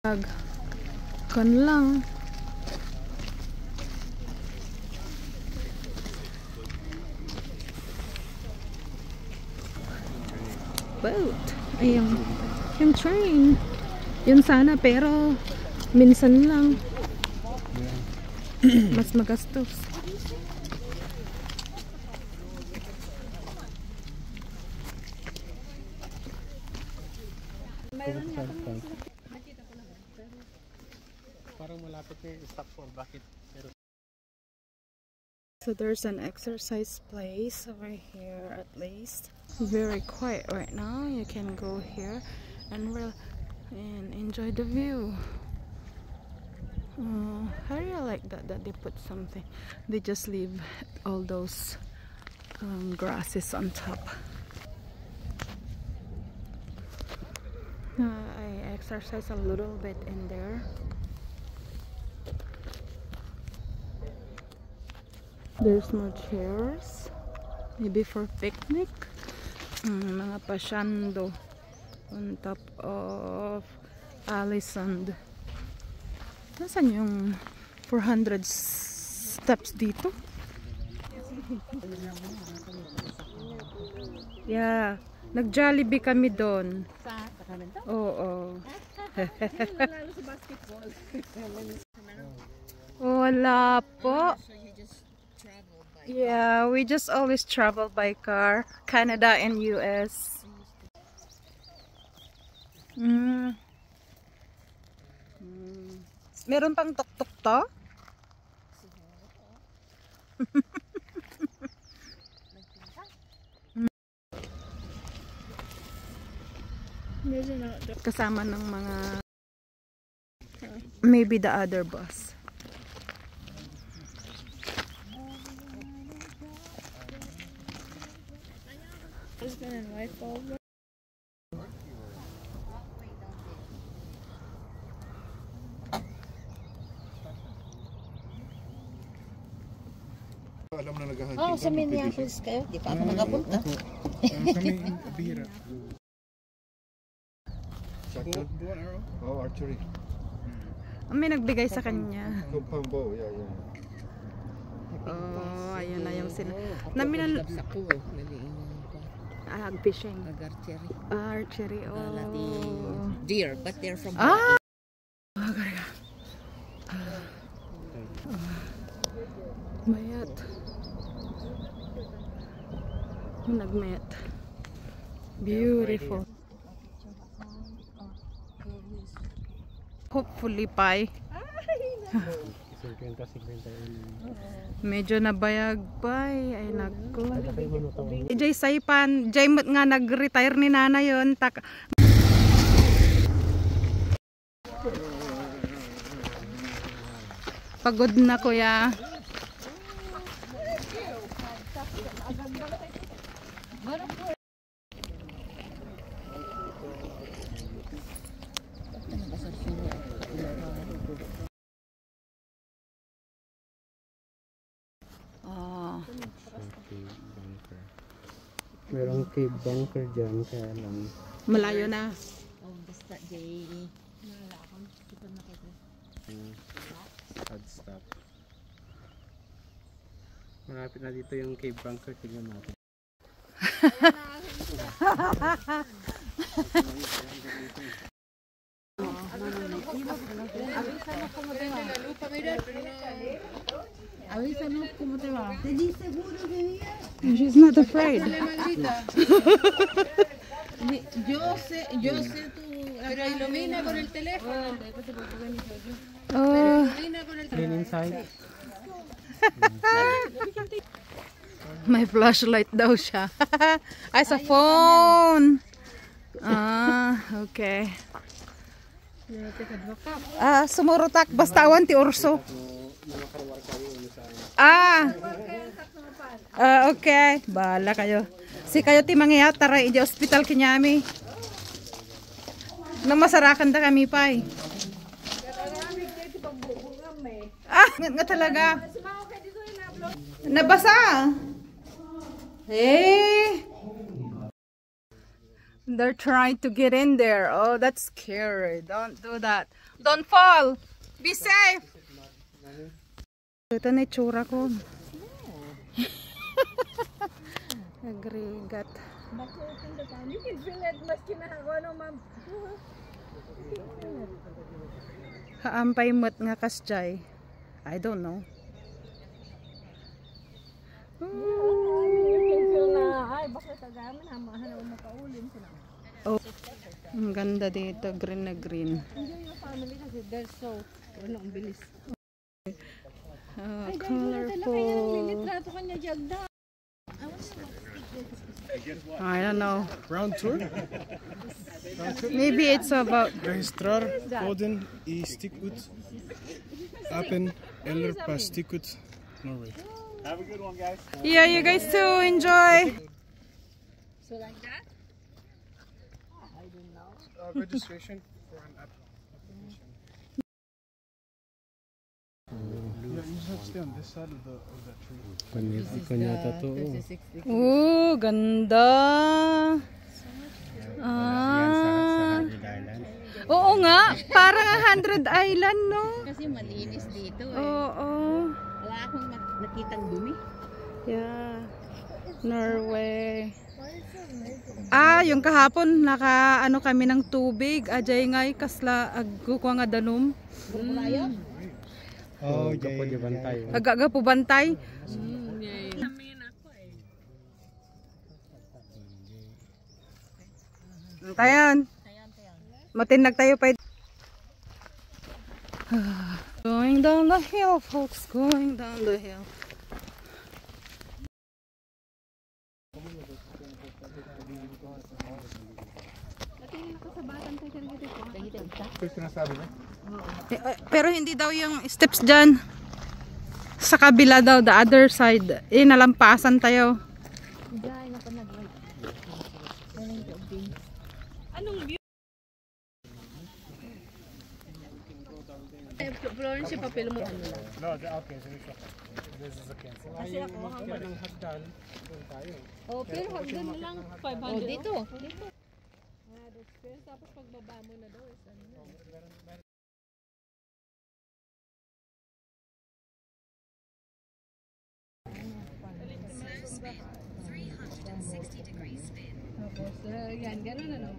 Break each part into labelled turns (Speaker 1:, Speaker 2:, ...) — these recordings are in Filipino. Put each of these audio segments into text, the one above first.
Speaker 1: Kan lang. Boat. Ay, yung train. Yun sana, pero minsan lang. Mas magastos.
Speaker 2: Parang malapit na yung stop for bakit.
Speaker 1: So there's an exercise place over here at least. Very quiet right now. You can go here and enjoy the view. I really like that they put something. They just leave all those grasses on top. I exercise a little bit in there. There's more chairs, maybe for picnic. Mga pasyando on top of Alisand. Nasaan yung 400 steps dito? Yeah, nag-Jollibee kami doon. Oo. Wala po. Yeah, we just always travel by car, Canada and US. Meron pang tuk-tuk to? Kasama ng mga maybe the other bus.
Speaker 2: Alam na naghahanting.
Speaker 3: Oh, sa Minneapolis kayo. Di pa ako nakapunta.
Speaker 2: Kami bihira. Shotgun? Oh, archery.
Speaker 1: May nagbigay sa kanya.
Speaker 2: Compound bow, yeah.
Speaker 1: Oh, ayun na yung sila.
Speaker 3: Sa ko,
Speaker 1: Fishing.
Speaker 3: Archery.
Speaker 1: Archery, oh.
Speaker 3: Deer, but they're from
Speaker 1: Mayat. Nagmayat. Beautiful. Hopefully, pie. Medyo nabayag pa ay nako. Jay Saipan, Jay nga nag-retire ni Nana yon. Pagod na kuya.
Speaker 2: Merong cave bunker dyan, kaya lang.
Speaker 1: Malayo na.
Speaker 3: Oh, basta day.
Speaker 2: Hard stop. Malapit na dito yung cave bunker, tingnan natin.
Speaker 1: She's not afraid.
Speaker 3: Yo sé tú, pero ilumina con el teléfono.
Speaker 1: Oh,
Speaker 2: Clean inside.
Speaker 1: may flashlight daw siya. Ay, sa phone. Okay. Sumurutak bastawan ti urso. Okay. Bahala kayo. Si kayo ti mangyayat tara ija hospital kinyami. Nang masarakan ta kami pay. Nga talaga. Nabasa. They're trying to get in there. Oh, that's scary. Don't do that. Don't fall. Be safe. Ito na itsura ko. Agregat.
Speaker 3: You can feel it. Maski na ako, no, ma'am.
Speaker 1: Haampay mo't nga kasjay. I don't know.
Speaker 3: You can feel na, ay, baka tagamin, hamahan na makaulin sila.
Speaker 1: Oh, ang ganda dito. Green na green.
Speaker 3: Enjoy your family kasi they're so, ano, ang bilis.
Speaker 1: Oh,
Speaker 3: Ay,
Speaker 1: colorful.
Speaker 3: litrato kanya jagda.
Speaker 1: I don't know.
Speaker 2: Round tour.
Speaker 1: Maybe it's about
Speaker 2: Registrar koden i stikk ut. Appen eller per stikk ut Norway.
Speaker 4: Have a good one, guys.
Speaker 1: yeah, you guys too enjoy.
Speaker 3: So like that?
Speaker 2: Registration for an application. Yeah, you just have to stay on this side of that tree.
Speaker 1: Oh, ganda. Ah. Oo nga, parang 100 Island, no?
Speaker 3: Kasi malinis dito eh.
Speaker 1: Oo.
Speaker 3: Wala akong nakitang dumi.
Speaker 1: Yeah. Norway. Ah, yung kahapon naka ano kami ng tubig, ajay ngay kasla agkukuha nga danom.
Speaker 2: Oh, gapo di bantay.
Speaker 1: Agaga po bantay. Tayan. Matinag tayo pa. Going down the hill, folks. Going down the hill. Pero hindi daw yung steps dyan. Sa kabila daw, the other side. Nalampasan tayo.
Speaker 3: Florence, yung papel mo ano lang.
Speaker 2: No, okay, so this is a cancel. Kasi ako ng hagdan, doon tayo.
Speaker 3: Oh, pero hagdan mo lang 500. Oh, dito. Dito. Tapos pagbaba mo na daw is ano na. Tapos, yan, gano'n ano?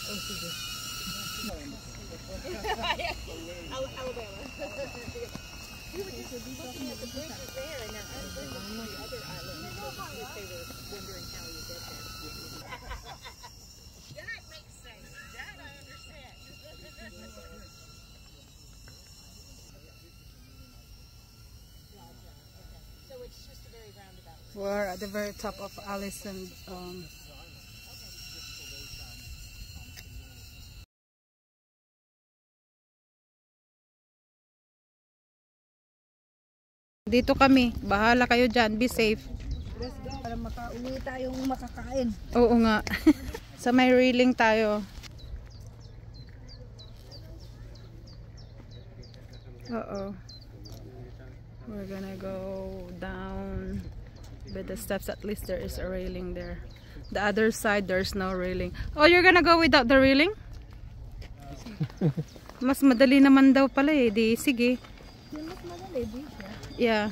Speaker 3: Oh, sige. Alabama. You were just looking at the bridges there, and now I'm going to the other island. They were wondering how you get there. That makes sense. That I understand. So it's just a very roundabout.
Speaker 1: We're at the very top of Allison. Dito kami. Bahala kayo dyan. Be safe.
Speaker 3: Let's go. Para makauwi tayong makakain.
Speaker 1: Oo nga. Sa may railing tayo. Uh-oh. We're gonna go down with the steps. At least there is a railing there. The other side, there's no railing. Oh, you're gonna go without the railing? Mas madali naman daw pala eh. Di, sige.
Speaker 3: Mas madali, di siya.
Speaker 1: Yeah.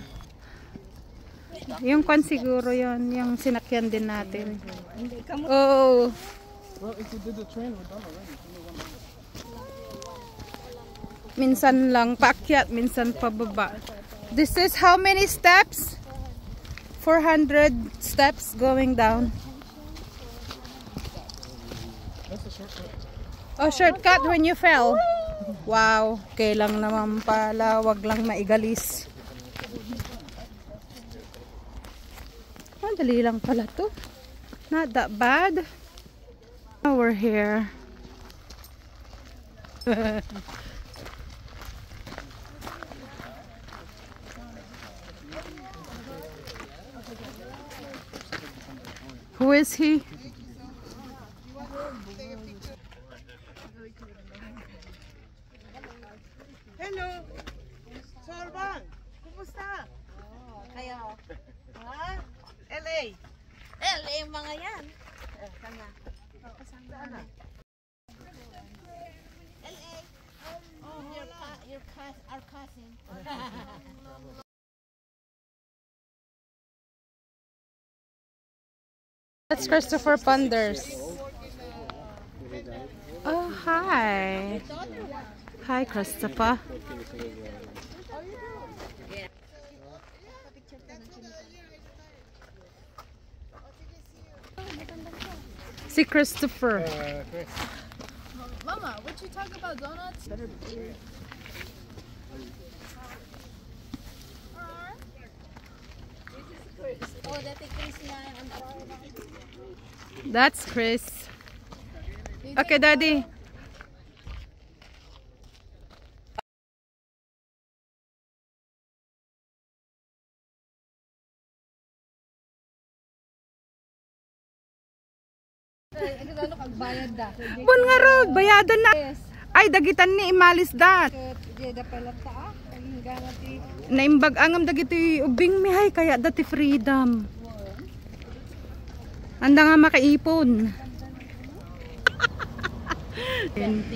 Speaker 1: Yung kwan siguro yon, yung sinakyan din natin. Oh.
Speaker 2: Well, if we did the train, we're done already.
Speaker 1: Minsan lang paakyat, minsan pababa. This is how many steps? 400 steps going down.
Speaker 2: That's a shortcut.
Speaker 1: Oh, shortcut when you fell. Wow, kailang naman pala, wag lang maigalis. Madali lang pala to. Not that bad. Oh, we're here. Who is he?
Speaker 5: Hello! Sorban! Kumusta? Kayo? Ha? LA?
Speaker 3: LA yung mga yan. Sana. Sana. LA. Our cousin.
Speaker 1: That's Christopher Ponders. Oh, hi. Hi, Christopher. See Christopher.
Speaker 4: Mama, what you talking about, donuts?
Speaker 3: Oh, dati Chris na ang
Speaker 1: That's Chris. Okay, Daddy. Bun nga ro, bayadan na. Ay, dagitan ni imalis dat. Naimbag angam dagiti ubing mihay kaya dati freedom. Anda nga makaipon.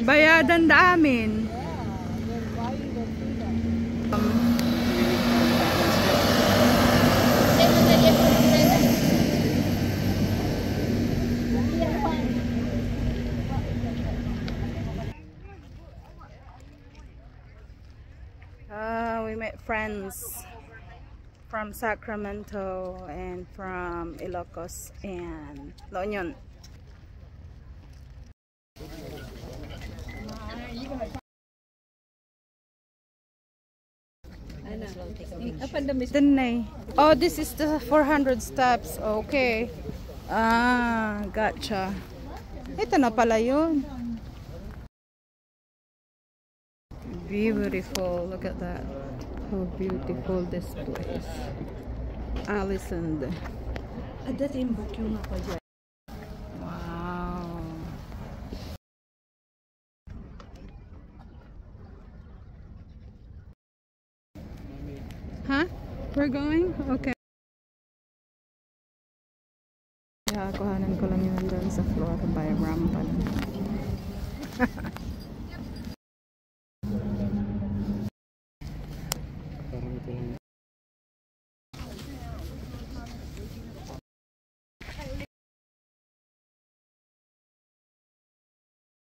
Speaker 1: Bayadan da amin. We met friends from Sacramento and from Ilocos and La Union. Oh, this is the 400 steps. Okay. Ah, gotcha. Ito na pala yun. Beautiful. Look at that. How beautiful this place. Allison. Wow. Huh? We're going? Okay. Yeah, kuhanan ko lang yun doon sa floor by rampan.